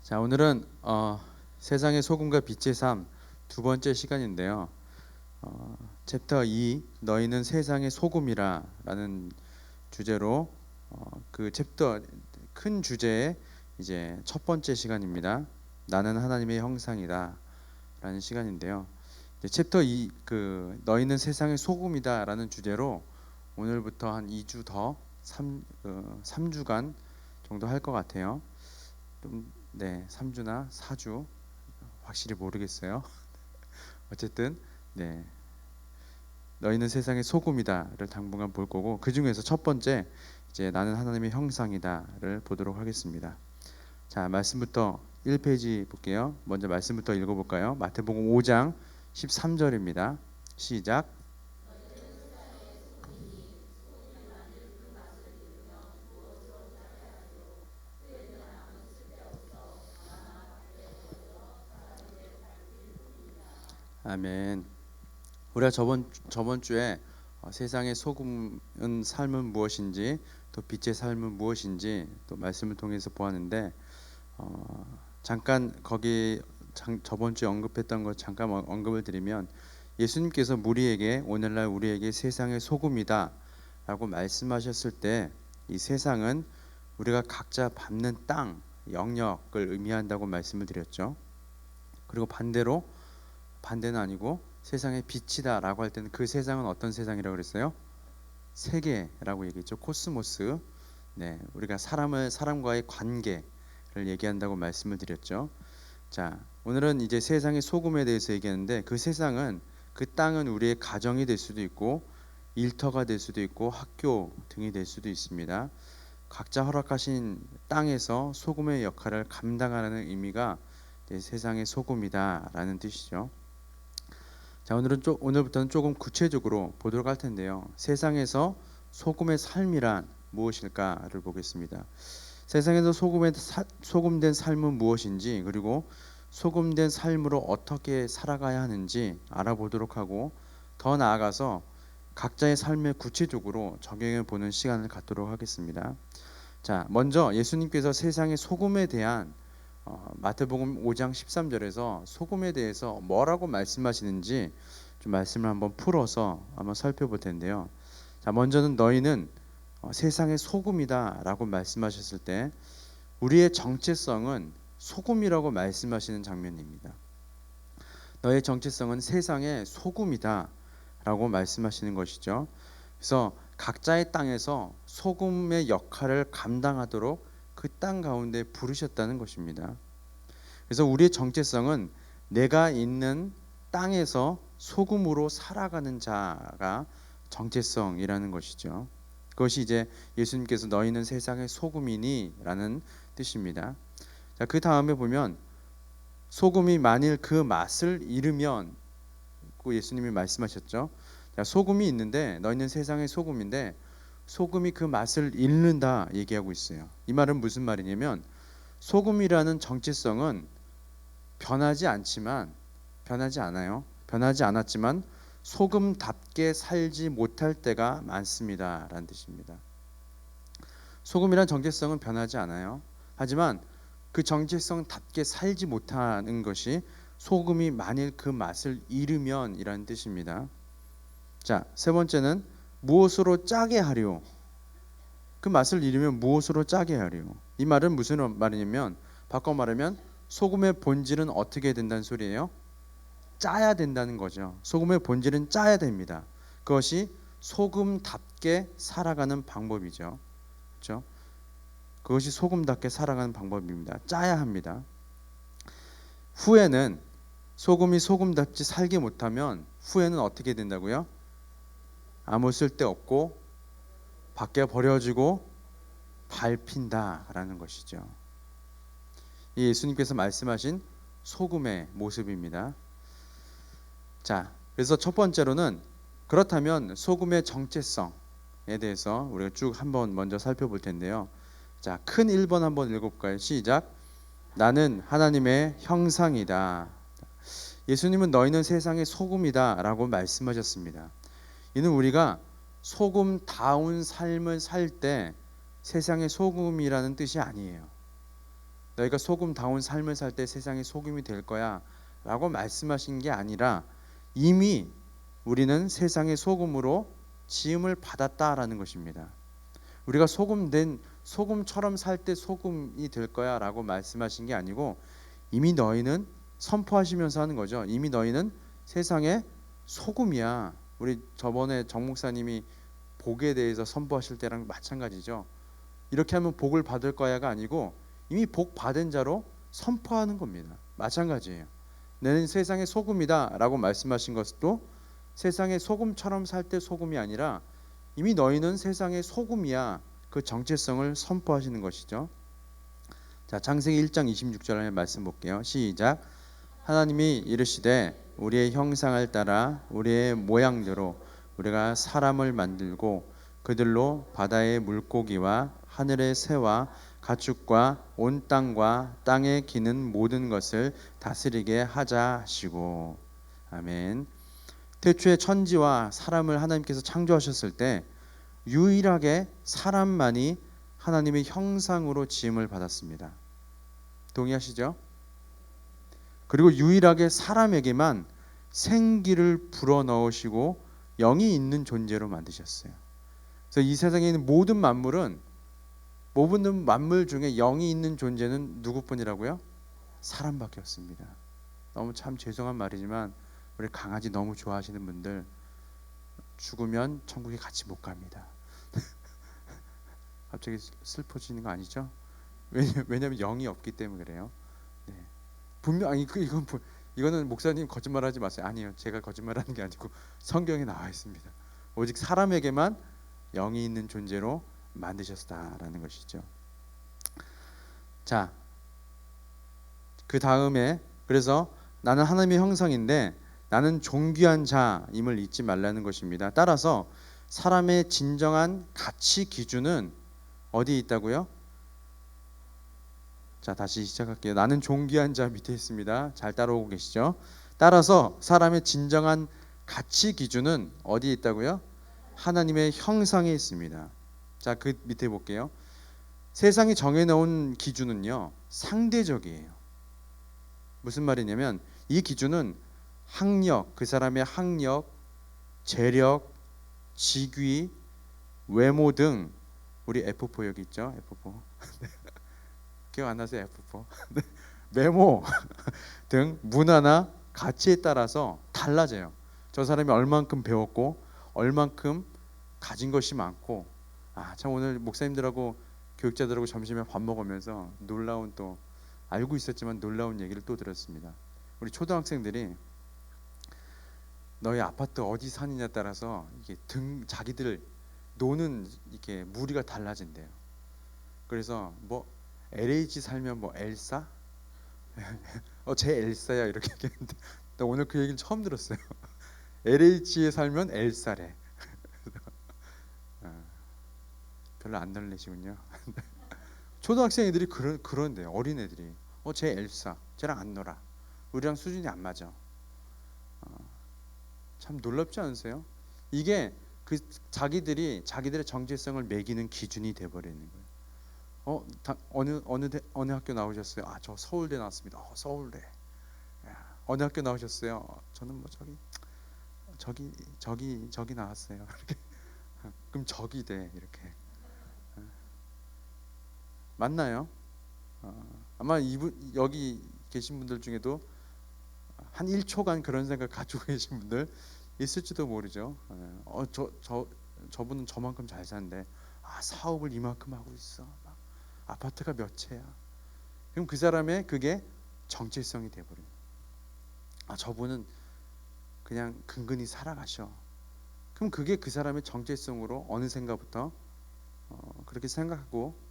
자, 오늘은 세상의 소금과 빛의 삶 두 번째 시간인데요. 챕터 2 너희는 세상의 소금이라라는 주제로 그 챕터 큰 주제의 이제 첫 번째 시간입니다. 나는 하나님의 형상이다라는 시간인데요. 이제 챕터 2 그 너희는 세상의 소금이다라는 주제로 오늘부터 한 2주 더 3주간 정도 할 것 같아요. 좀, 네, 3주나 4주 확실히 모르겠어요. 어쨌든 네, 너희는 세상의 소금이다를 당분간 볼 거고, 그 중에서 첫 번째 이제 나는 하나님의 형상이다를 보도록 하겠습니다. 자, 말씀부터 1페이지 볼게요. 먼저 말씀부터 읽어볼까요? 마태복음 5장 13절입니다. 시작. 아멘. 우리가 저번 주에 세상의 소금은 삶은 무엇인지, 또 빛의 삶은 무엇인지 또 말씀을 통해서 보았는데, 잠깐 거기 저번 주에 언급했던 것 잠깐 언급을 드리면, 예수님께서 우리에게 오늘날 우리에게 세상의 소금이다라고 말씀하셨을 때, 이 세상은 우리가 각자 밟는 땅, 영역을 의미한다고 말씀을 드렸죠. 그리고 반대는 아니고 세상의 빛이다라고 할 때는 그 세상은 어떤 세상이라고 그랬어요? 세계라고 얘기했죠. 코스모스. 네, 우리가 사람과의 관계를 얘기한다고 말씀을 드렸죠. 자, 오늘은 이제 세상의 소금에 대해서 얘기하는데, 그 세상은, 그 땅은 우리의 가정이 될 수도 있고 일터가 될 수도 있고 학교 등이 될 수도 있습니다. 각자 허락하신 땅에서 소금의 역할을 감당하는 의미가 세상의 소금이다라는 뜻이죠. 자, 오늘부터는 조금 구체적으로 보도록 할 텐데요. 세상에서 소금의 삶이란 무엇일까를 보겠습니다. 세상에서 소금된 삶은 무엇인지, 그리고 소금된 삶으로 어떻게 살아가야 하는지 알아보도록 하고, 더 나아가서 각자의 삶에 구체적으로 적용해 보는 시간을 갖도록 하겠습니다. 자, 먼저 예수님께서 세상의 소금에 대한 마태복음 5장 13절에서 소금에 대해서 뭐라고 말씀하시는지 좀 말씀을 한번 풀어서 한번 살펴볼 텐데요. 자, 먼저는 너희는 세상의 소금이다라고 말씀하셨을 때, 우리의 정체성은 소금이라고 말씀하시는 장면입니다. 너의 정체성은 세상의 소금이다라고 말씀하시는 것이죠. 그래서 각자의 땅에서 소금의 역할을 감당하도록 그 땅 가운데 부르셨다는 것입니다. 그래서 우리의 정체성은 내가 있는 땅에서 소금으로 살아가는 자가 정체성이라는 것이죠. 그것이 이제 예수님께서 너희는 세상의 소금이니 라는 뜻입니다. 자, 그 다음에 보면 소금이 만일 그 맛을 잃으면, 예수님이 말씀하셨죠. 자, 소금이 있는데 너희는 세상의 소금인데 소금이 그 맛을 잃는다 얘기하고 있어요. 이 말은 무슨 말이냐면, 소금이라는 정체성은 변하지 않았지만 소금답게 살지 못할 때가 많습니다 라는 뜻입니다. 소금이란 정체성은 변하지 않아요. 하지만 그 정체성답게 살지 못하는 것이 소금이 만일 그 맛을 잃으면 이라는 뜻입니다. 자, 세 번째는 무엇으로 짜게 하려? 그 맛을 잃으면 무엇으로 짜게 하려? 이 말은 무슨 말이냐면, 바꿔 말하면 소금의 본질은 어떻게 된다는 소리예요? 짜야 된다는 거죠. 소금의 본질은 짜야 됩니다. 그것이 소금답게 살아가는 방법이죠. 그렇죠? 그것이 소금답게 살아가는 방법입니다. 짜야 합니다. 후에는 소금이 소금답지 살게 못하면 후에는 어떻게 된다고요? 아무 쓸데없고 밖에 버려지고 밟힌다라는 것이죠. 이 예수님께서 말씀하신 소금의 모습입니다. 자, 그래서 첫 번째로는, 그렇다면 소금의 정체성에 대해서 우리가 쭉 한번 먼저 살펴볼 텐데요. 자, 큰 1번 한번 읽어볼까요? 시작. 나는 하나님의 형상이다. 예수님은 너희는 세상의 소금이다 라고 말씀하셨습니다. 이는 우리가 소금다운 삶을 살 때 세상의 소금이라는 뜻이 아니에요. 너희가 소금다운 삶을 살 때 세상의 소금이 될 거야 라고 말씀하신 게 아니라 이미 우리는 세상의 소금으로 지음을 받았다라는 것입니다. 우리가 소금처럼 살 때 소금이 될 거야 라고 말씀하신 게 아니고 이미 너희는 선포하시면서 하는 거죠. 이미 너희는 세상의 소금이야. 우리 저번에 정 목사님이 복에 대해서 선포하실 때랑 마찬가지죠. 이렇게 하면 복을 받을 거야가 아니고 이미 복 받은 자로 선포하는 겁니다. 마찬가지예요. 너는 세상의 소금이다 라고 말씀하신 것도 세상의 소금처럼 살 때 소금이 아니라 이미 너희는 세상의 소금이야. 그 정체성을 선포하시는 것이죠. 자, 창세기 1장 26절의 말씀 볼게요. 시작. 하나님이 이르시되 우리의 형상을 따라 우리의 모양대로 우리가 사람을 만들고 그들로 바다의 물고기와 하늘의 새와 가축과 온 땅과 땅에 기는 모든 것을 다스리게 하자 하시고. 아멘. 태초에 천지와 사람을 하나님께서 창조하셨을 때 유일하게 사람만이 하나님의 형상으로 지음을 받았습니다. 동의하시죠? 그리고 유일하게 사람에게만 생기를 불어넣으시고 영이 있는 존재로 만드셨어요. 그래서 이 세상에 있는 모든 만물 중에 영이 있는 존재는 누구뿐이라고요? 사람밖에 없습니다. 너무 참 죄송한 말이지만 우리 강아지 너무 좋아하시는 분들 죽으면 천국에 같이 못 갑니다. 갑자기 슬퍼지는 거 아니죠? 왜냐면 영이 없기 때문에 그래요. 네. 분명 이거는 목사님 거짓말하지 마세요. 아니요, 제가 거짓말하는 게 아니고 성경에 나와 있습니다. 오직 사람에게만 영이 있는 존재로 만드셨다라는 것이죠. 자, 그 다음에 그래서 나는 하나님의 형상인데 나는 존귀한 자임을 잊지 말라는 것입니다. 따라서 사람의 진정한 가치 기준은 어디에 있다고요? 자, 다시 시작할게요. 나는 존귀한 자 밑에 있습니다. 잘 따라오고 계시죠? 따라서 사람의 진정한 가치 기준은 어디에 있다고요? 하나님의 형상에 있습니다. 자, 그 밑에 볼게요. 세상이 정해놓은 기준은요, 상대적이에요. 무슨 말이냐면 이 기준은 학력, 그 사람의 학력, 재력, 직위, 외모 등 우리 F4 여기 있죠? F4 기억 안 나세요? F4 외모 등 문화나 가치에 따라서 달라져요. 저 사람이 얼만큼 배웠고 얼만큼 가진 것이 많고. 참 오늘 목사님들하고 교육자들하고 점심에 밥 먹으면서 놀라운, 또 알고 있었지만 놀라운 얘기를 또 들었습니다. 우리 초등학생들이 너희 아파트 어디 사느냐에 따라서 이게 자기들 노는 이게 무리가 달라진대요. 그래서 뭐 LH 살면 뭐 엘사? 제 엘사야 이렇게 얘기했는데 나 오늘 그 얘기를 처음 들었어요. LH에 살면 엘사래. 별로 안 놀라시군요. 초등학생 애들이 그런데요. 어린 애들이 쟤 엘사, 쟤랑 안 놀아. 우리랑 수준이 안 맞아. 참 놀랍지 않으세요? 이게 그 자기들의 정체성을 매기는 기준이 돼버리는 거예요. 어느 학교 나오셨어요? 저 서울대 나왔습니다. 서울대. 어느 학교 나오셨어요? 저는 뭐 저기 나왔어요. 이렇게. 그럼 저기 돼 이렇게. 맞나요? 아마 여기 계신 분들 중에도 한 1초간 그런 생각 가지고 계신 분들 있을지도 모르죠. 저분은 저만큼 잘 사는데 사업을 이만큼 하고 있어. 막 아파트가 몇 채야. 그럼 그 사람의 그게 정체성이 돼버려요. 저분은 그냥 근근히 살아가셔. 그럼 그게 그 사람의 정체성으로 어느샌가부터 그렇게 생각하고,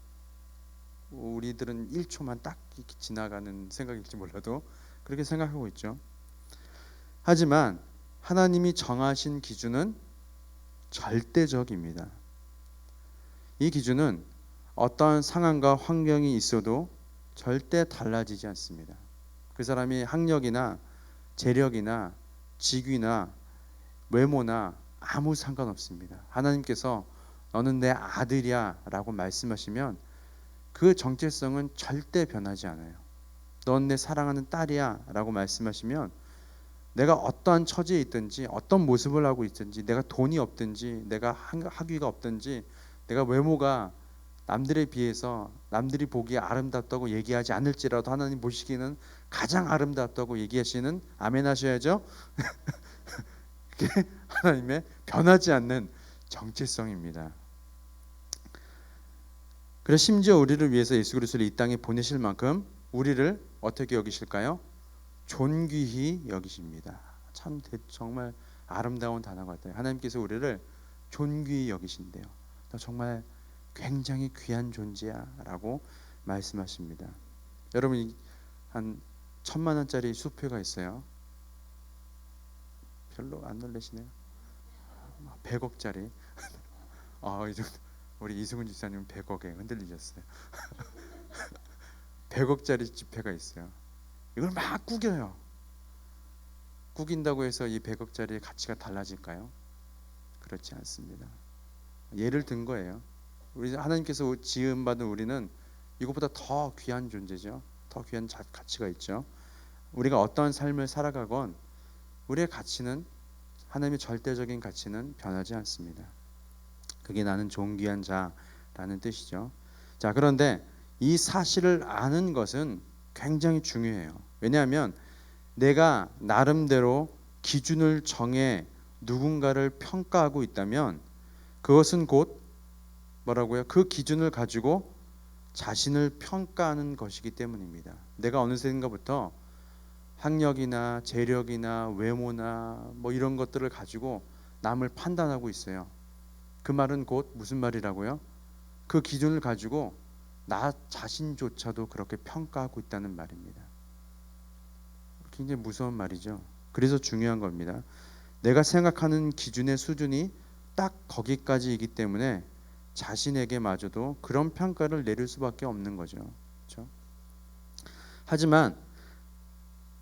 우리들은 1초만 딱 이렇게 지나가는 생각일지 몰라도 그렇게 생각하고 있죠. 하지만 하나님이 정하신 기준은 절대적입니다. 이 기준은 어떠한 상황과 환경이 있어도 절대 달라지지 않습니다. 그 사람이 학력이나 재력이나 직위나 외모나 아무 상관없습니다. 하나님께서 너는 내 아들이야 라고 말씀하시면 그 정체성은 절대 변하지 않아요. 넌 내 사랑하는 딸이야 라고 말씀하시면 내가 어떠한 처지에 있든지 어떤 모습을 하고 있든지 내가 돈이 없든지 내가 학위가 없든지 내가 외모가 남들에 비해서 남들이 보기에 아름답다고 얘기하지 않을지라도 하나님 보시기에는 가장 아름답다고 얘기하시는 아멘 하셔야죠. 그게 하나님의 변하지 않는 정체성입니다. 그래서 심지어 우리를 위해서 예수 그리스도를 이 땅에 보내실 만큼 우리를 어떻게 여기실까요? 존귀히 여기십니다. 참 정말 아름다운 단어 같아요. 하나님께서 우리를 존귀히 여기신대요. 너 정말 굉장히 귀한 존재야 라고 말씀하십니다. 여러분 한 1,000만 원짜리 수표가 있어요. 별로 안 놀라시네요. 100억짜리 우리 이승훈 지사님 100억에 흔들리셨어요. 100억짜리 지폐가 있어요. 이걸 막 구겨요. 구긴다고 해서 이 100억짜리의 가치가 달라질까요? 그렇지 않습니다. 예를 든 거예요. 우리 하나님께서 지음받은 우리는 이것보다 더 귀한 존재죠. 더 귀한 가치가 있죠. 우리가 어떠한 삶을 살아가건 우리의 가치는 하나님의 절대적인 가치는 변하지 않습니다. 그게 나는 존귀한 자라는 뜻이죠. 자, 그런데 이 사실을 아는 것은 굉장히 중요해요. 왜냐하면 내가 나름대로 기준을 정해 누군가를 평가하고 있다면 그것은 곧 뭐라고요? 그 기준을 가지고 자신을 평가하는 것이기 때문입니다. 내가 어느새인가부터 학력이나 재력이나 외모나 뭐 이런 것들을 가지고 남을 판단하고 있어요. 그 말은 곧 무슨 말이라고요? 그 기준을 가지고 나 자신조차도 그렇게 평가하고 있다는 말입니다. 굉장히 무서운 말이죠. 그래서 중요한 겁니다. 내가 생각하는 기준의 수준이 딱 거기까지이기 때문에 자신에게마저도 그런 평가를 내릴 수밖에 없는 거죠. 그렇죠? 하지만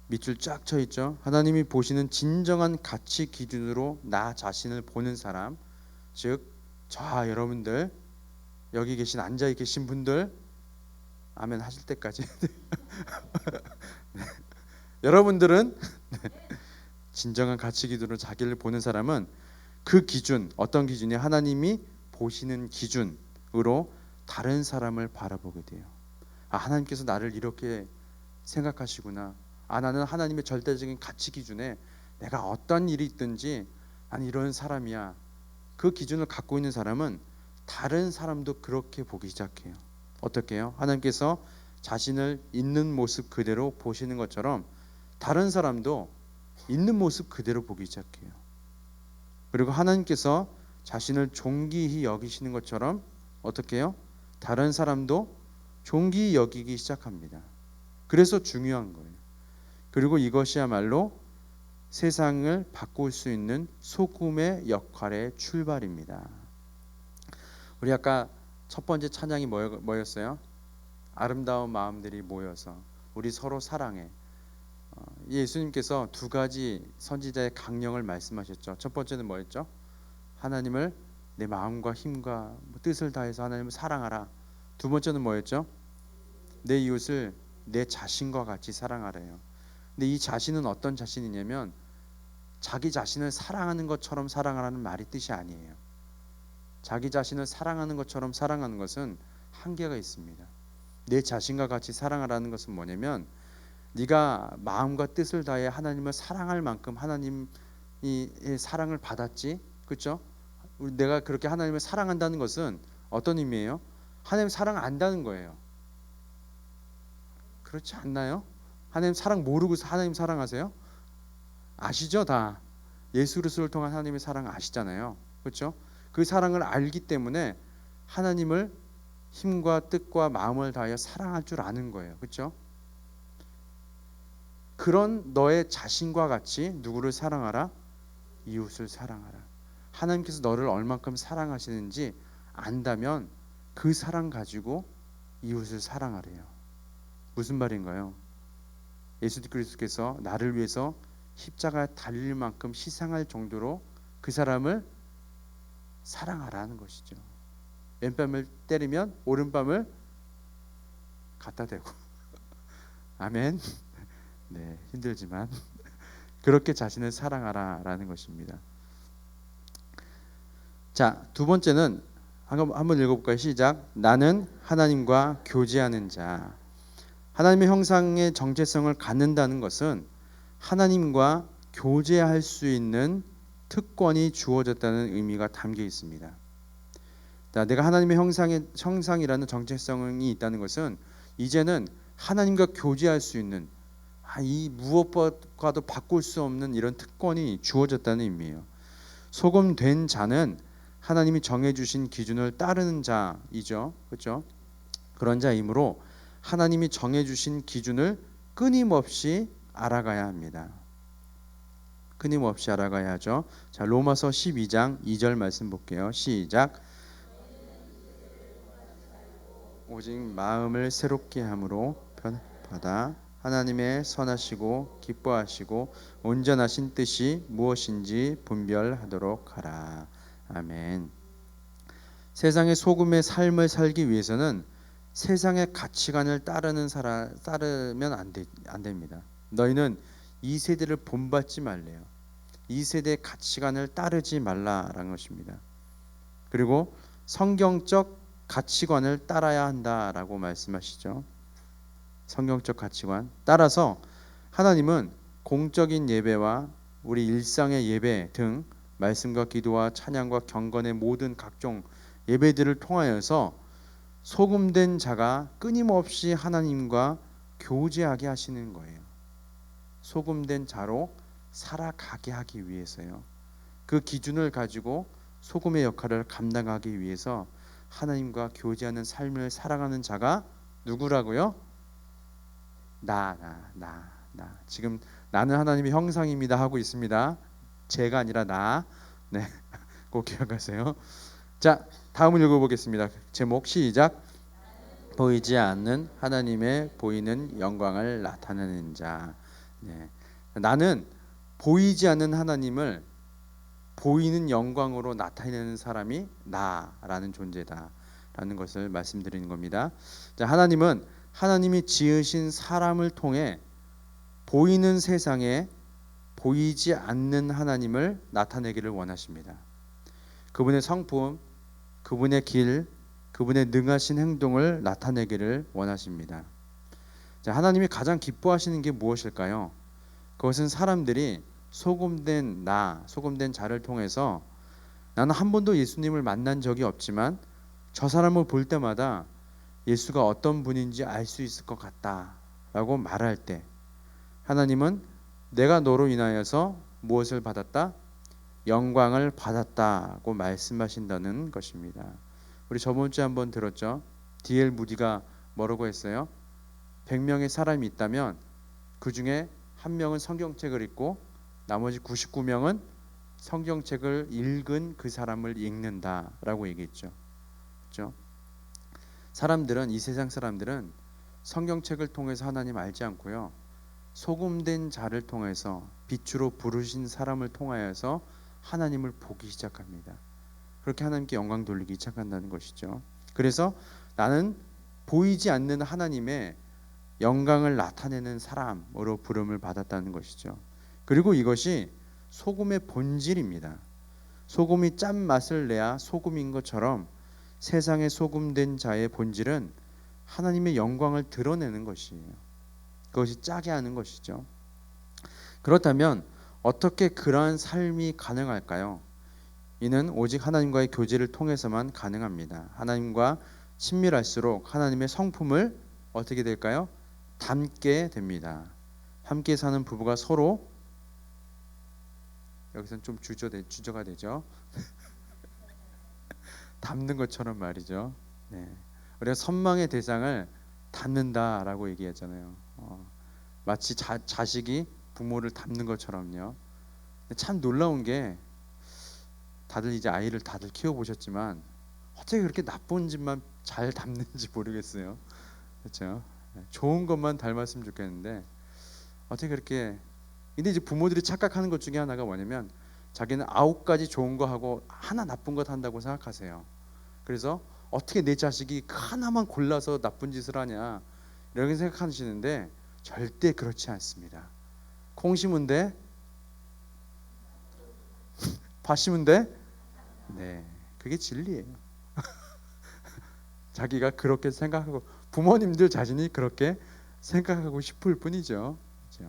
밑줄 쫙 쳐 있죠. 하나님이 보시는 진정한 가치 기준으로 나 자신을 보는 사람, 즉 여러분들 여기 앉아 계신 분들 아멘 하실 때까지 여러분들은 진정한 가치 기준으로 자기를 보는 사람은 그 기준, 어떤 기준이 하나님이 보시는 기준으로 다른 사람을 바라보게 돼요. 하나님께서 나를 이렇게 생각하시구나. 나는 하나님의 절대적인 가치 기준에 내가 어떤 일이 있든지 난 이런 사람이야. 그 기준을 갖고 있는 사람은 다른 사람도 그렇게 보기 시작해요. 어떻게 해요? 하나님께서 자신을 있는 모습 그대로 보시는 것처럼 다른 사람도 있는 모습 그대로 보기 시작해요. 그리고 하나님께서 자신을 존귀히 여기시는 것처럼 어떻게 해요? 다른 사람도 존귀히 여기기 시작합니다. 그래서 중요한 거예요. 그리고 이것이야말로 세상을 바꿀 수 있는 소금의 역할의 출발입니다. 우리 아까 첫 번째 찬양이 뭐였어요? 아름다운 마음들이 모여서 우리 서로 사랑해. 예수님께서 두 가지 선지자의 강령을 말씀하셨죠. 첫 번째는 뭐였죠? 하나님을 내 마음과 힘과 뜻을 다해서 하나님을 사랑하라. 두 번째는 뭐였죠? 내 이웃을 내 자신과 같이 사랑하래요. 근데 이 자신은 어떤 자신이냐면 자기 자신을 사랑하는 것처럼 사랑하라는 말이 뜻이 아니에요. 자기 자신을 사랑하는 것처럼 사랑하는 것은 한계가 있습니다. 내 자신과 같이 사랑하라는 것은 뭐냐면 네가 마음과 뜻을 다해 하나님을 사랑할 만큼 하나님의 사랑을 받았지, 그렇죠? 내가 그렇게 하나님을 사랑한다는 것은 어떤 의미예요? 하나님 사랑 안다는 거예요. 그렇지 않나요? 하나님 사랑 모르고 하나님 사랑하세요? 아시죠? 다 예수 그리스도를 통한 하나님의 사랑 아시잖아요. 그렇죠? 그 사랑을 알기 때문에 하나님을 힘과 뜻과 마음을 다하여 사랑할 줄 아는 거예요. 그렇죠? 그런 너의 자신과 같이 누구를 사랑하라? 이웃을 사랑하라. 하나님께서 너를 얼만큼 사랑하시는지 안다면 그 사랑 가지고 이웃을 사랑하래요. 무슨 말인가요? 예수 그리스도께서 나를 위해서 십자가에 달릴 만큼 희생할 정도로 그 사람을 사랑하라는 것이죠. 왼뺨을 때리면 오른뺨을 갖다 대고 아멘. 네, 힘들지만 그렇게 자신을 사랑하라라는 것입니다. 자, 두 번째는 한번 읽어볼까요? 시작. 나는 하나님과 교제하는 자. 하나님의 형상의 정체성을 갖는다는 것은 하나님과 교제할 수 있는 특권이 주어졌다는 의미가 담겨 있습니다. 자, 내가 하나님의 형상이라는 정체성이 있다는 것은 이제는 하나님과 교제할 수 있는 이 무엇과도 바꿀 수 없는 이런 특권이 주어졌다는 의미예요. 소금된 자는 하나님이 정해주신 기준을 따르는 자이죠, 그렇죠? 그런 자이므로 하나님이 정해주신 기준을 끊임없이 알아가야 합니다. 끊임없이 알아가야 하죠. 자, 로마서 12장 2절 말씀 볼게요. 시작. 오직 마음을 새롭게 함으로 변화받아 하나님의 선하시고 기뻐하시고 온전하신 뜻이 무엇인지 분별하도록 하라. 아멘. 세상의 소금의 삶을 살기 위해서는 세상의 가치관을 따르면 안 됩니다. 너희는 이 세대를 본받지 말래요. 이 세대의 가치관을 따르지 말라라는 것입니다. 그리고 성경적 가치관을 따라야 한다라고 말씀하시죠. 성경적 가치관. 따라서 하나님은 공적인 예배와 우리 일상의 예배 등 말씀과 기도와 찬양과 경건의 모든 각종 예배들을 통하여서 소금된 자가 끊임없이 하나님과 교제하게 하시는 거예요. 소금된 자로 살아가게 하기 위해서요. 그 기준을 가지고 소금의 역할을 감당하기 위해서 하나님과 교제하는 삶을 살아가는 자가 누구라고요? 나. 지금 나는 하나님의 형상입니다 하고 있습니다. 제가 아니라 나. 네, 꼭 기억하세요. 자, 다음을 읽어보겠습니다. 제목 시작. 보이지 않는 하나님의 보이는 영광을 나타내는 자. 네. 나는 보이지 않는 하나님을 보이는 영광으로 나타내는 사람이 나라는 존재다라는 것을 말씀드리는 겁니다. 자, 하나님은 하나님이 지으신 사람을 통해 보이는 세상에 보이지 않는 하나님을 나타내기를 원하십니다. 그분의 성품, 그분의 길, 그분의 능하신 행동을 나타내기를 원하십니다. 자, 하나님이 가장 기뻐하시는 게 무엇일까요? 그것은 사람들이 소금된 자를 통해서 나는 한 번도 예수님을 만난 적이 없지만 저 사람을 볼 때마다 예수가 어떤 분인지 알 수 있을 것 같다라고 말할 때 하나님은 내가 너로 인하여서 무엇을 받았다? 영광을 받았다고 말씀하신다는 것입니다. 우리 저번 주에 한번 들었죠. D.L. 무디가 뭐라고 했어요? 100명의 사람이 있다면 그 중에 한 명은 성경책을 읽고 나머지 99명은 성경책을 읽은 그 사람을 읽는다라고 얘기했죠. 그렇죠? 이 세상 사람들은 성경책을 통해서 하나님 알지 않고요. 소금된 자를 통해서 빛으로 부르신 사람을 통하여서 하나님을 보기 시작합니다. 그렇게 하나님께 영광 돌리기 시작한다는 것이죠. 그래서 나는 보이지 않는 하나님의 영광을 나타내는 사람으로 부름을 받았다는 것이죠. 그리고 이것이 소금의 본질입니다. 소금이 짠맛을 내야 소금인 것처럼 세상에 소금된 자의 본질은 하나님의 영광을 드러내는 것이에요. 그것이 짜게 하는 것이죠. 그렇다면 어떻게 그러한 삶이 가능할까요? 이는 오직 하나님과의 교제를 통해서만 가능합니다. 하나님과 친밀할수록 하나님의 성품을 어떻게 될까요? 닮게 됩니다. 함께 사는 부부가 서로 여기서는 좀 주저가 되죠. 닮는 것처럼 말이죠. 네. 우리가 선망의 대상을 닮는다라고 얘기하잖아요. 마치 자식이 부모를 닮는 것처럼요. 참 놀라운 게 다들 이제 아이를 키워보셨지만 어떻게 그렇게 나쁜 짓만 잘 닮는지 모르겠어요. 그렇죠? 좋은 것만 닮았으면 좋겠는데 어떻게 그렇게. 근데 이제 부모들이 착각하는 것 중에 하나가 뭐냐면 자기는 9가지 좋은 거 하고 하나 나쁜 것 한다고 생각하세요. 그래서 어떻게 내 자식이 하나만 골라서 나쁜 짓을 하냐, 이렇게 생각하시는데 절대 그렇지 않습니다. 콩 심은 데 밭 심은 데 네, 그게 진리예요. 자기가 그렇게 생각하고 부모님들 자신이 그렇게 생각하고 싶을 뿐이죠.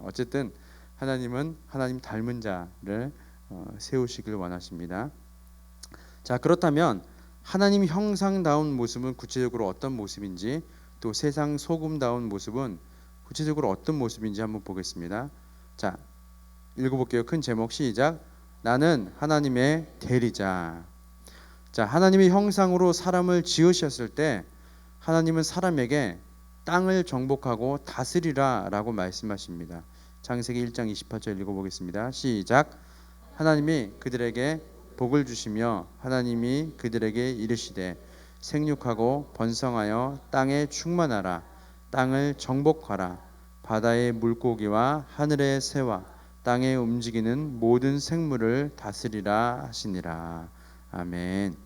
어쨌든 하나님은 하나님 닮은 자를 세우시길 원하십니다. 자, 그렇다면 하나님 형상다운 모습은 구체적으로 어떤 모습인지, 또 세상 소금다운 모습은 구체적으로 어떤 모습인지 한번 보겠습니다. 자, 읽어볼게요. 큰 제목 시작. 나는 하나님의 대리자. 자, 하나님의 형상으로 사람을 지으셨을 때 하나님은 사람에게 땅을 정복하고 다스리라 라고 말씀하십니다. 창세기 1장 28절 읽어보겠습니다. 시작. 하나님이 그들에게 복을 주시며 하나님이 그들에게 이르시되 생육하고 번성하여 땅에 충만하라. 땅을 정복하라. 바다의 물고기와 하늘의 새와 땅에 움직이는 모든 생물을 다스리라 하시니라. 아멘.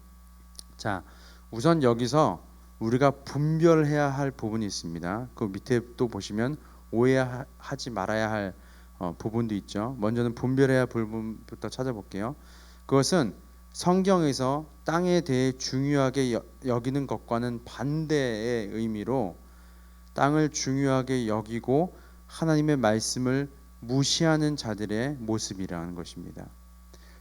자, 우선 여기서 우리가 분별해야 할 부분이 있습니다. 그 밑에 또 보시면 오해하지 말아야 할 부분도 있죠. 먼저는 분별해야 할 부분부터 찾아볼게요. 그것은 성경에서 땅에 대해 중요하게 여기는 것과는 반대의 의미로 땅을 중요하게 여기고 하나님의 말씀을 무시하는 자들의 모습이라는 것입니다.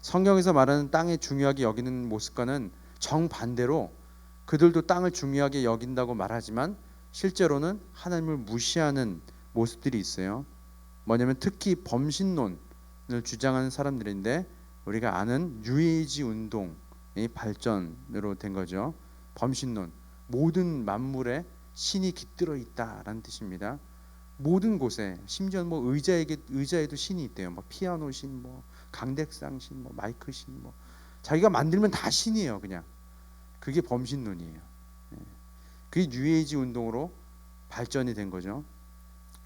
성경에서 말하는 땅에 중요하게 여기는 모습과는 정반대로 그들도 땅을 중요하게 여긴다고 말하지만 실제로는 하나님을 무시하는 모습들이 있어요. 뭐냐면 특히 범신론을 주장하는 사람들인데 우리가 아는 뉴에이지 운동의 발전으로 된 거죠. 범신론, 모든 만물에 신이 깃들어 있다라는 뜻입니다. 모든 곳에, 심지어 뭐 의자에도 신이 있대요. 뭐 피아노 신, 뭐 강대상 신, 뭐 마이크 신, 뭐 자기가 만들면 다 신이에요. 그냥 그게 범신론이에요. 그게 뉴에이지 운동으로 발전이 된 거죠.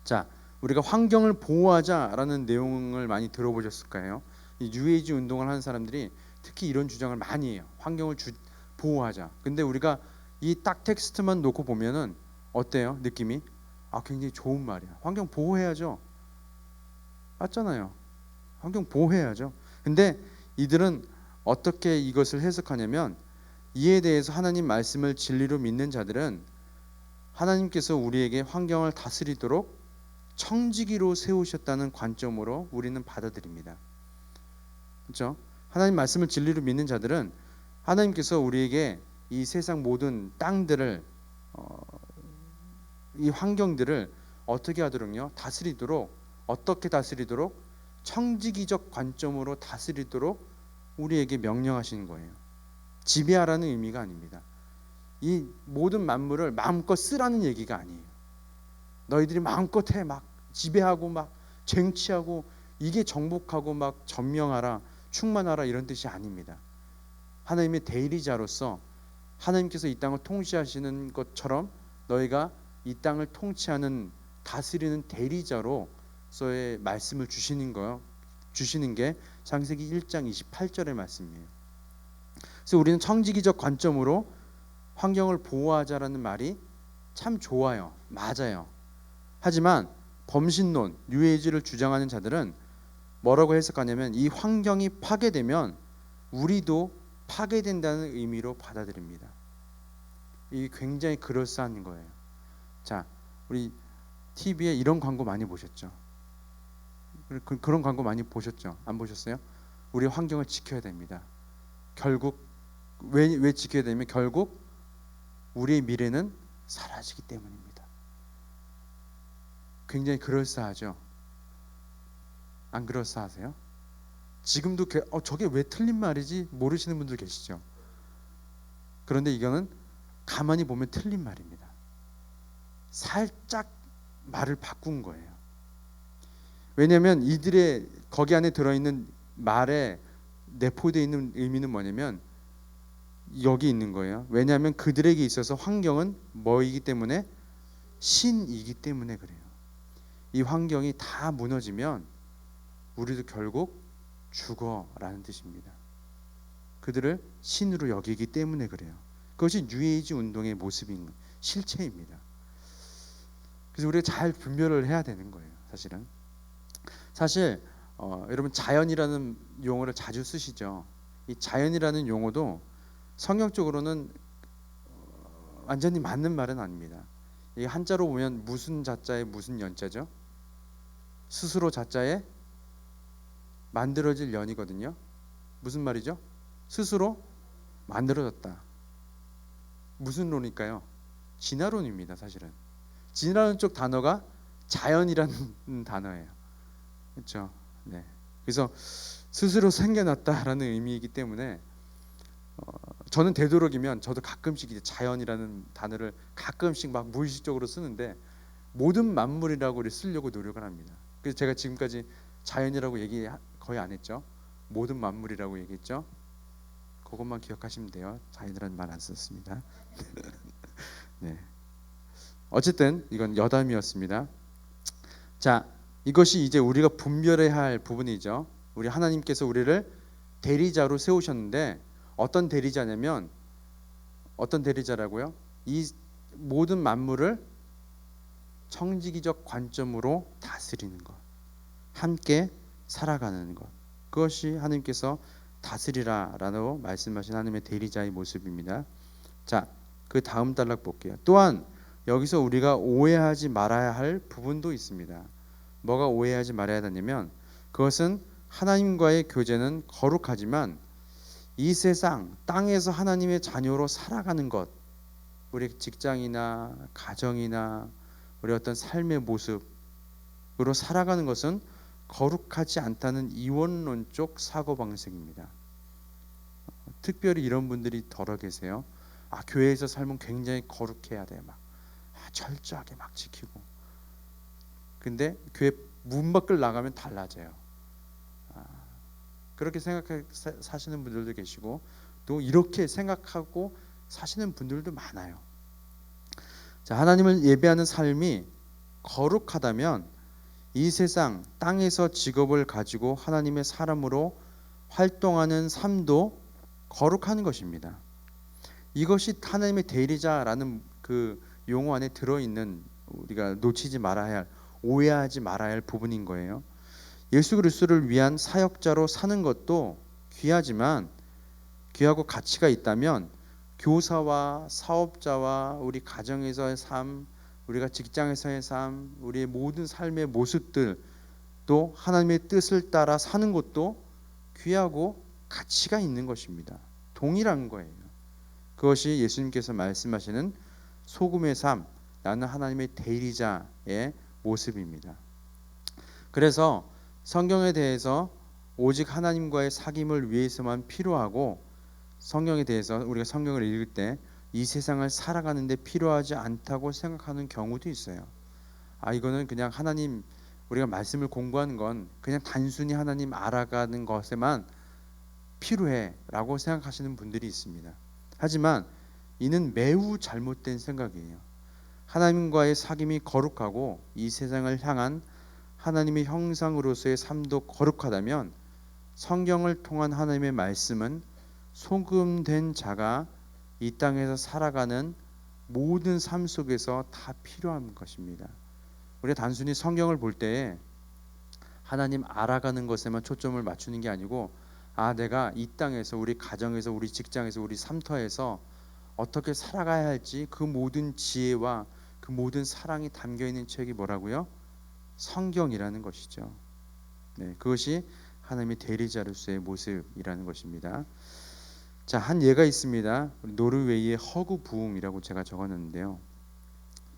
자, 우리가 환경을 보호하자라는 내용을 많이 들어보셨을 거예요. 이 뉴에이지 운동을 하는 사람들이 특히 이런 주장을 많이 해요. 환경을 보호하자. 근데 우리가 이 딱 텍스트만 놓고 보면은 어때요? 느낌이? 굉장히 좋은 말이야. 환경 보호해야죠. 맞잖아요. 환경 보호해야죠. 근데 이들은 어떻게 이것을 해석하냐면 이에 대해서 하나님 말씀을 진리로 믿는 자들은 하나님께서 우리에게 환경을 다스리도록 청지기로 세우셨다는 관점으로 우리는 받아들입니다. 그렇죠? 하나님 말씀을 진리로 믿는 자들은 하나님께서 우리에게 이 세상 모든 땅들을 이 환경들을 어떻게 하도록요? 다스리도록, 어떻게 다스리도록? 청지기적 관점으로 다스리도록 우리에게 명령하시는 거예요. 지배하라는 의미가 아닙니다. 이 모든 만물을 마음껏 쓰라는 얘기가 아니에요. 너희들이 마음껏 해, 막 지배하고 막 쟁취하고 이게 정복하고 막 점령하라, 충만하라 이런 뜻이 아닙니다. 하나님의 대리자로서 하나님께서 이 땅을 통치하시는 것처럼 너희가 이 땅을 통치하는 다스리는 대리자로서의 말씀을 주시는 게 창세기 1장 28절의 말씀이에요. 그래서 우리는 청지기적 관점으로 환경을 보호하자라는 말이 참 좋아요. 맞아요. 하지만 범신론, 뉴에이지를 주장하는 자들은 뭐라고 해석하냐면 이 환경이 파괴되면 우리도 파괴된다는 의미로 받아들입니다. 이게 굉장히 그럴싸한 거예요. 자, 우리 TV에 이런 광고 많이 보셨죠? 그런 광고 많이 보셨죠? 안 보셨어요? 우리 환경을 지켜야 됩니다. 결국 왜 지켜야 되냐면 결국 우리의 미래는 사라지기 때문입니다. 굉장히 그럴싸하죠? 안 그럴싸하세요? 지금도 저게 왜 틀린 말이지 모르시는 분들 계시죠? 그런데 이거는 가만히 보면 틀린 말입니다. 살짝 말을 바꾼 거예요. 왜냐하면 이들의 거기 안에 들어있는 말에 내포되어 있는 의미는 뭐냐면 여기 있는 거예요. 왜냐하면 그들에게 있어서 환경은 뭐이기 때문에? 신이기 때문에 그래요. 이 환경이 다 무너지면 우리도 결국 죽어라는 뜻입니다. 그들을 신으로 여기기 때문에 그래요. 그것이 뉴에이지 운동의 모습인 실체입니다. 그래서 우리가 잘 분별을 해야 되는 거예요. 사실 여러분 자연이라는 용어를 자주 쓰시죠. 이 자연이라는 용어도 성경적으로는 완전히 맞는 말은 아닙니다. 이 한자로 보면 무슨 자자에 무슨 연자죠? 스스로 자자에 만들어질 연이거든요. 무슨 말이죠? 스스로 만들어졌다. 무슨 론일까요? 진화론입니다. 사실은 진화론 쪽 단어가 자연이라는 단어예요. 그렇죠? 네. 그래서 스스로 생겨났다라는 의미이기 때문에 저는 되도록이면 저도 가끔씩 이제 자연이라는 단어를 가끔씩 막 무의식적으로 쓰는데 모든 만물이라고 쓰려고 노력을 합니다. 그래서 제가 지금까지 자연이라고 얘기 거의 안 했죠. 모든 만물이라고 얘기했죠. 그것만 기억하시면 돼요. 자연이라는 말 안 썼습니다. 네. 어쨌든 이건 여담이었습니다. 자, 이것이 이제 우리가 분별해야 할 부분이죠. 우리 하나님께서 우리를 대리자로 세우셨는데 어떤 대리자냐면 어떤 대리자라고요? 이 모든 만물을 청지기적 관점으로 다스리는 것, 함께 살아가는 것, 그것이 하나님께서 다스리라라고 말씀하신 하나님의 대리자의 모습입니다. 자, 그 다음 단락 볼게요. 또한 여기서 우리가 오해하지 말아야 할 부분도 있습니다. 뭐가 오해하지 말아야 하냐면 그것은 하나님과의 교제는 거룩하지만 이 세상 땅에서 하나님의 자녀로 살아가는 것, 우리 직장이나 가정이나 우리 어떤 삶의 모습으로 살아가는 것은 거룩하지 않다는 이원론적 사고방식입니다. 특별히 이런 분들이 덜어 계세요. 교회에서 삶은 굉장히 거룩해야 돼, 막 철저하게 막 지키고. 근데 교회 문 밖을 나가면 달라져요. 그렇게 생각해 사시는 분들도 계시고 또 이렇게 생각하고 사시는 분들도 많아요. 자, 하나님을 예배하는 삶이 거룩하다면 이 세상 땅에서 직업을 가지고 하나님의 사람으로 활동하는 삶도 거룩한 것입니다. 이것이 하나님의 대리자라는 그 용어 안에 들어있는 우리가 놓치지 말아야 할, 오해하지 말아야 할 부분인 거예요. 예수 그리스도를 위한 사역자로 사는 것도 귀하지만 귀하고 가치가 있다면 교사와 사업자와 우리 가정에서의 삶, 우리가 직장에서의 삶, 우리의 모든 삶의 모습들 또 하나님의 뜻을 따라 사는 것도 귀하고 가치가 있는 것입니다. 동일한 거예요. 그것이 예수님께서 말씀하시는 소금의 삶, 나는 하나님의 대리자의 모습입니다. 그래서 성경에 대해서 오직 하나님과의 사귐을 위해서만 필요하고 성경에 대해서 우리가 성경을 읽을 때 이 세상을 살아가는데 필요하지 않다고 생각하는 경우도 있어요. 이거는 그냥 하나님 우리가 말씀을 공부하는 건 그냥 단순히 하나님 알아가는 것에만 필요해라고 생각하시는 분들이 있습니다. 하지만 이는 매우 잘못된 생각이에요. 하나님과의 사귐이 거룩하고 이 세상을 향한 하나님의 형상으로서의 삶도 거룩하다면 성경을 통한 하나님의 말씀은 소금된 자가 이 땅에서 살아가는 모든 삶 속에서 다 필요한 것입니다. 우리가 단순히 성경을 볼 때에 하나님 알아가는 것에만 초점을 맞추는 게 아니고 내가 이 땅에서 우리 가정에서 우리 직장에서 우리 삶터에서 어떻게 살아가야 할지 그 모든 지혜와 그 모든 사랑이 담겨있는 책이 뭐라고요? 성경이라는 것이죠. 네, 그것이 하나님의 대리자로서의 모습이라는 것입니다. 자, 한 예가 있습니다. 노르웨이의 허구 부흥이라고 제가 적어놨는데요.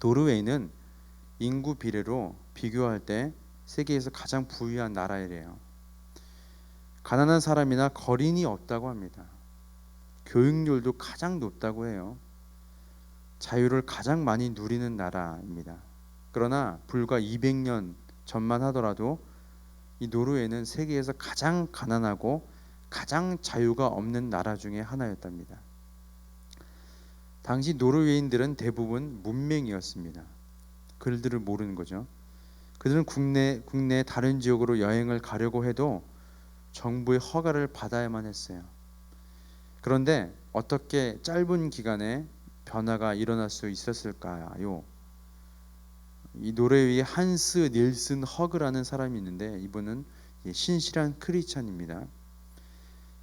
노르웨이는 인구 비례로 비교할 때 세계에서 가장 부유한 나라이래요. 가난한 사람이나 거린이 없다고 합니다. 교육률도 가장 높다고 해요. 자유를 가장 많이 누리는 나라입니다. 그러나 불과 200년 전만 하더라도 이 노르웨이는 세계에서 가장 가난하고 가장 자유가 없는 나라 중에 하나였답니다. 당시 노르웨이인들은 대부분 문맹이었습니다. 글들을 모르는 거죠. 그들은 국내 다른 지역으로 여행을 가려고 해도 정부의 허가를 받아야만 했어요. 그런데 어떻게 짧은 기간에 변화가 일어날 수 있었을까요? 이 노르웨이 한스 닐슨 허그라는 사람이 있는데 이분은 신실한 크리스찬입니다.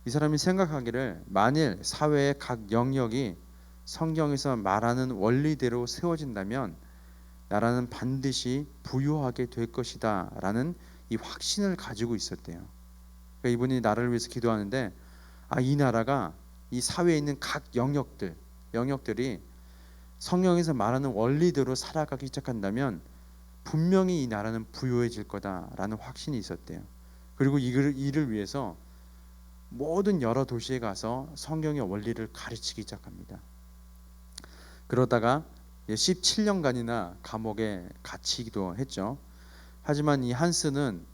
이 사람이 생각하기를 만일 사회의 각 영역이 성경에서 말하는 원리대로 세워진다면 나라는 반드시 부유하게 될 것이다 라는 이 확신을 가지고 있었대요. 그러니까 이분이 나라를 위해서 기도하는데 이 나라가 이 사회에 있는 각 영역들이 성경에서 말하는 원리대로 살아가기 시작한다면 분명히 이 나라는 부유해질 거다라는 확신이 있었대요. 그리고 이를 위해서 모든 여러 도시에 가서 성경의 원리를 가르치기 시작합니다. 그러다가 17년간이나 감옥에 갇히기도 했죠. 하지만 이 한스는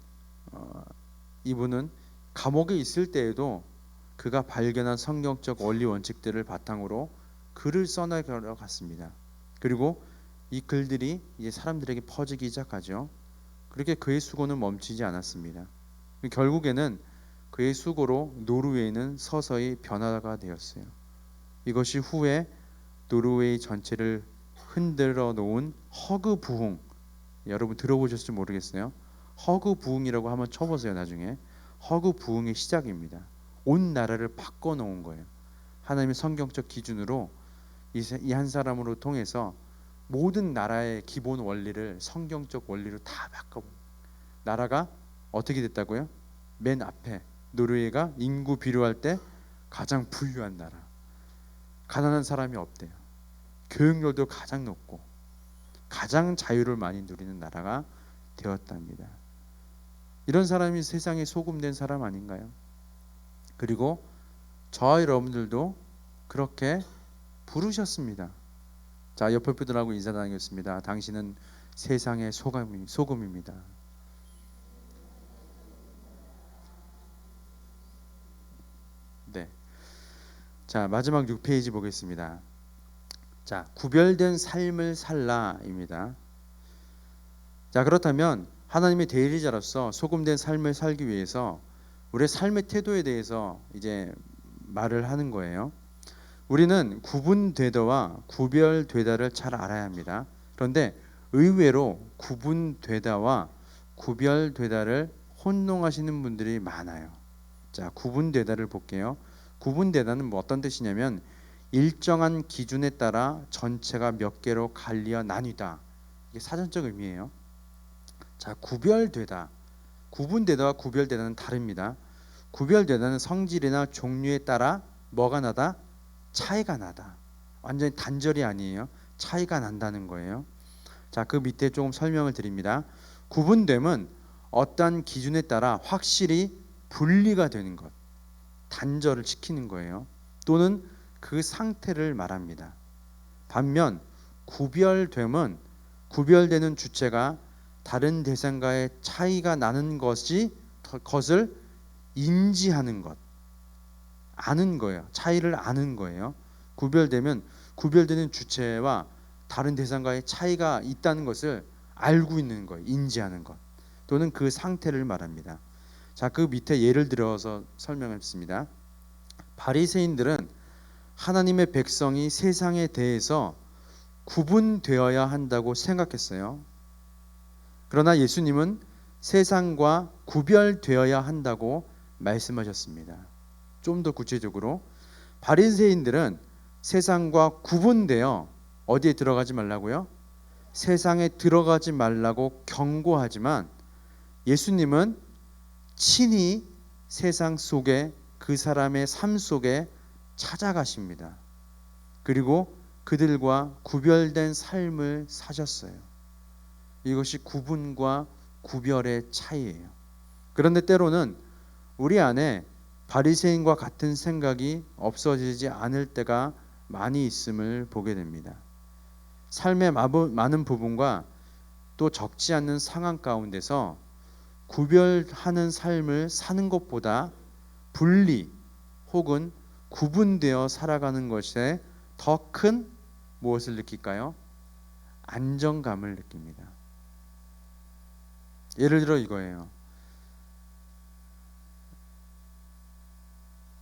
이분은 감옥에 있을 때에도 그가 발견한 성경적 원리 원칙들을 바탕으로 글을 써나가려 갔습니다. 그리고 이 글들이 이제 사람들에게 퍼지기 시작하죠. 그렇게 그의 수고는 멈추지 않았습니다. 결국에는 그의 수고로 노르웨이는 서서히 변화가 되었어요. 이것이 후에 노르웨이 전체를 흔들어 놓은 허그 부흥, 여러분 들어보셨을지 모르겠어요. 허그 부흥이라고 한번 쳐보세요. 나중에 허그 부흥의 시작입니다. 온 나라를 바꿔놓은 거예요. 하나님의 성경적 기준으로 이 한 사람으로 통해서 모든 나라의 기본 원리를 성경적 원리로 다 바꿔본 나라가 어떻게 됐다고요? 맨 앞에 노르웨이가 인구 비례할 때 가장 부유한 나라, 가난한 사람이 없대요. 교육열도 가장 높고 가장 자유를 많이 누리는 나라가 되었답니다. 이런 사람이 세상에 소금된 사람 아닌가요? 그리고 저와 여러분들도 그렇게 부르셨습니다. 자, 옆에 분들하고 인사 나누겠습니다. 당신은 세상의 소금입니다. 네. 자, 마지막 6페이지 보겠습니다. 자, 구별된 삶을 살라입니다. 자, 그렇다면 하나님의 대리자로서 소금된 삶을 살기 위해서 우리의 삶의 태도에 대해서 이제 말을 하는 거예요. 우리는 구분되다와 구별되다를 잘 알아야 합니다. 그런데 의외로 구분되다와 구별되다를 혼동하시는 분들이 많아요. 자, 구분되다를 볼게요. 구분되다는 뭐 어떤 뜻이냐면 일정한 기준에 따라 전체가 몇 개로 갈리어 나뉘다. 이게 사전적 의미예요. 자, 구별되다. 구분되다와 구별되다는 다릅니다. 구별되다는 성질이나 종류에 따라 뭐가 나다? 차이가 나다. 완전히 단절이 아니에요. 차이가 난다는 거예요. 자, 그 밑에 조금 설명을 드립니다. 구분됨은 어떠한 기준에 따라 확실히 분리가 되는 것, 단절을 시키는 거예요. 또는 그 상태를 말합니다. 반면 구별됨은 구별되는 주체가 다른 대상과의 차이가 나는 것을 인지하는 것, 아는 거예요. 차이를 아는 거예요. 구별되면 구별되는 주체와 다른 대상과의 차이가 있다는 것을 알고 있는 거예요. 인지하는 것 또는 그 상태를 말합니다. 자, 그 밑에 예를 들어서 설명했습니다. 바리새인들은 하나님의 백성이 세상에 대해서 구분되어야 한다고 생각했어요. 그러나 예수님은 세상과 구별되어야 한다고 말씀하셨습니다. 좀 더 구체적으로 바리새인들은 세상과 구분되어 어디에 들어가지 말라고요? 세상에 들어가지 말라고 경고하지만 예수님은 친히 세상 속에 그 사람의 삶 속에 찾아가십니다. 그리고 그들과 구별된 삶을 사셨어요. 이것이 구분과 구별의 차이예요. 그런데 때로는 우리 안에 바리새인과 같은 생각이 없어지지 않을 때가 많이 있음을 보게 됩니다. 삶의 많은 부분과 또 적지 않는 상황 가운데서 구별하는 삶을 사는 것보다 분리 혹은 구분되어 살아가는 것에 더 큰 무엇을 느낄까요? 안정감을 느낍니다. 예를 들어 이거예요.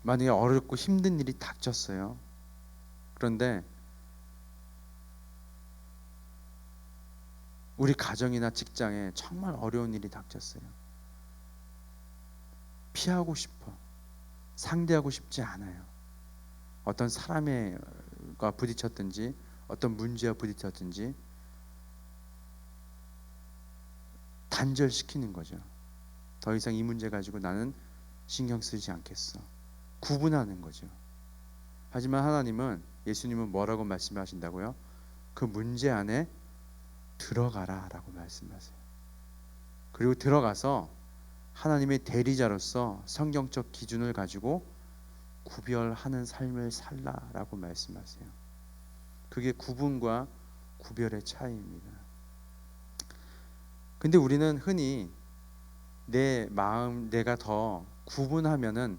만약에 어렵고 힘든 일이 닥쳤어요. 그런데 우리 가정이나 직장에 정말 어려운 일이 닥쳤어요. 피하고 싶어. 상대하고 싶지 않아요. 어떤 사람과 부딪혔든지 어떤 문제와 부딪혔든지 단절시키는 거죠. 더 이상 이 문제 가지고 나는 신경 쓰지 않겠어. 구분하는 거죠. 하지만 하나님은, 예수님은 뭐라고 말씀하신다고요? 그 문제 안에 들어가라 라고 말씀하세요. 그리고 들어가서 하나님의 대리자로서 성경적 기준을 가지고 구별하는 삶을 살라라고 말씀하세요. 그게 구분과 구별의 차이입니다. 근데 우리는 흔히 내 마음, 내가 더 구분하면은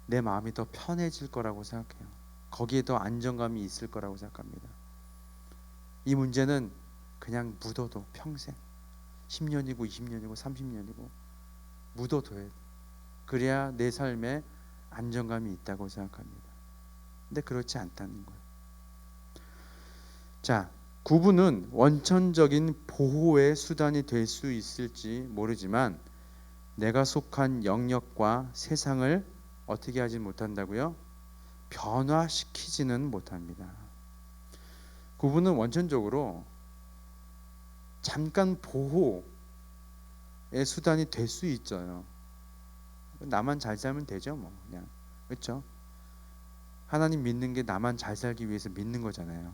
내 마음이 더 편해질 거라고 생각해요. 거기에 더 안정감이 있을 거라고 생각합니다. 이 문제는 그냥 묻어도 평생 10년이고 20년이고 30년이고 묻어둬야 돼. 그래야 내 삶에 안정감이 있다고 생각합니다. 근데 그렇지 않다는 거예요. 자, 구분은 원천적인 보호의 수단이 될 수 있을지 모르지만 내가 속한 영역과 세상을 어떻게 하지 못한다고요? 변화시키지는 못합니다. 구분은 원천적으로 잠깐 보호의 수단이 될 수 있어요. 나만 잘 살면 되죠, 뭐 그냥. 그렇죠? 하나님 믿는 게 나만 잘 살기 위해서 믿는 거잖아요.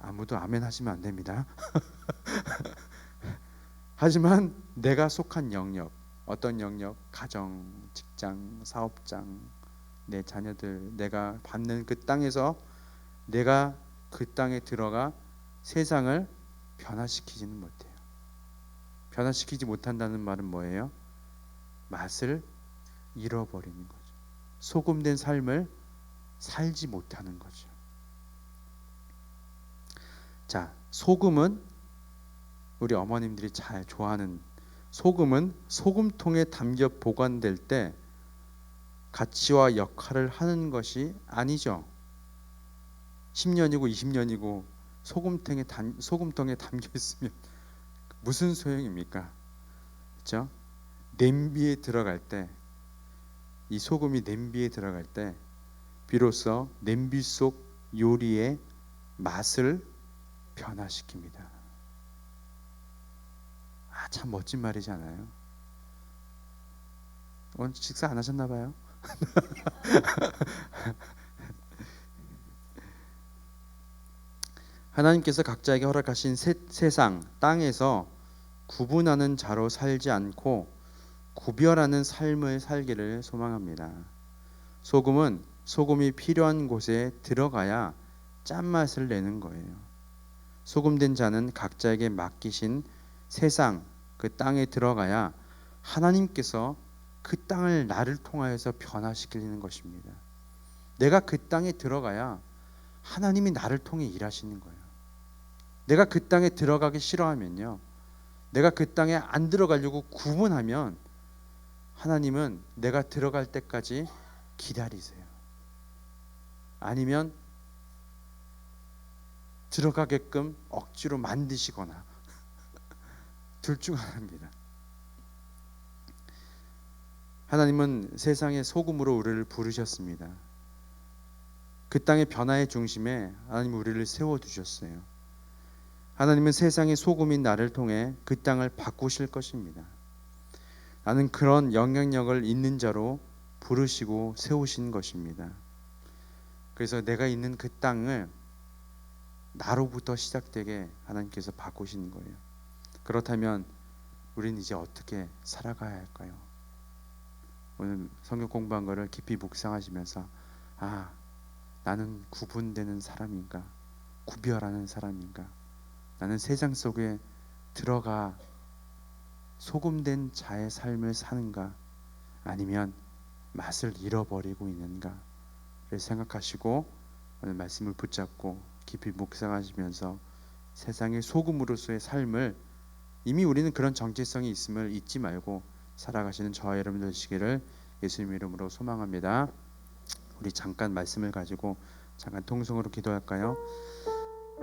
아무도 아멘 하시면 안 됩니다. 하지만 내가 속한 영역, 어떤 영역? 가정, 직장, 사업장, 내 자녀들, 내가 받는 그 땅에서 내가 그 땅에 들어가 세상을 변화시키지는 못해요. 변화시키지 못한다는 말은 뭐예요? 맛을 잃어버리는 거죠. 소금된 삶을 살지 못하는 거죠. 자, 소금은 우리 어머님들이 잘 좋아하는, 소금은 소금통에 담겨 보관될 때 가치와 역할을 하는 것이 아니죠. 10년이고 20년이고 소금통에 담겨 있으면 무슨 소용입니까? 그렇죠? 냄비에 들어갈 때, 이 소금이 냄비에 들어갈 때 비로소 냄비 속 요리의 맛을 변화시킵니다. 아, 참 멋진 말이지 않아요? 오늘 식사 안 하셨나 봐요. 하나님께서 각자에게 허락하신 세상, 땅에서 구분하는 자로 살지 않고 구별하는 삶을 살기를 소망합니다. 소금은 소금이 필요한 곳에 들어가야 짠맛을 내는 거예요. 소금된 자는 각자에게 맡기신 세상, 그 땅에 들어가야 하나님께서 그 땅을 나를 통하여서 변화시키는 것입니다. 내가 그 땅에 들어가야 하나님이 나를 통해 일하시는 거예요. 내가 그 땅에 들어가기 싫어하면요, 내가 그 땅에 안 들어가려고 구분하면 하나님은 내가 들어갈 때까지 기다리세요. 아니면 들어가게끔 억지로 만드시거나 둘 중 하나입니다. 하나님은 세상의 소금으로 우리를 부르셨습니다. 그 땅의 변화의 중심에 하나님은 우리를 세워두셨어요. 하나님은 세상의 소금인 나를 통해 그 땅을 바꾸실 것입니다. 나는 그런 영향력을 있는 자로 부르시고 세우신 것입니다. 그래서 내가 있는 그 땅을 나로부터 시작되게 하나님께서 바꾸시는 거예요. 그렇다면 우리는 이제 어떻게 살아가야 할까요? 오늘 성경 공부한 거를 깊이 묵상하시면서, 아, 나는 구분되는 사람인가? 구별하는 사람인가? 나는 세상 속에 들어가 소금된 자의 삶을 사는가? 아니면 맛을 잃어버리고 있는가를 생각하시고 오늘 말씀을 붙잡고 깊이 묵상하시면서 세상의 소금으로서의 삶을, 이미 우리는 그런 정체성이 있음을 잊지 말고 살아가시는 저와 여러분 되시기를 예수님 이름으로 소망합니다. 우리 잠깐 말씀을 가지고 잠깐 통성으로 기도할까요?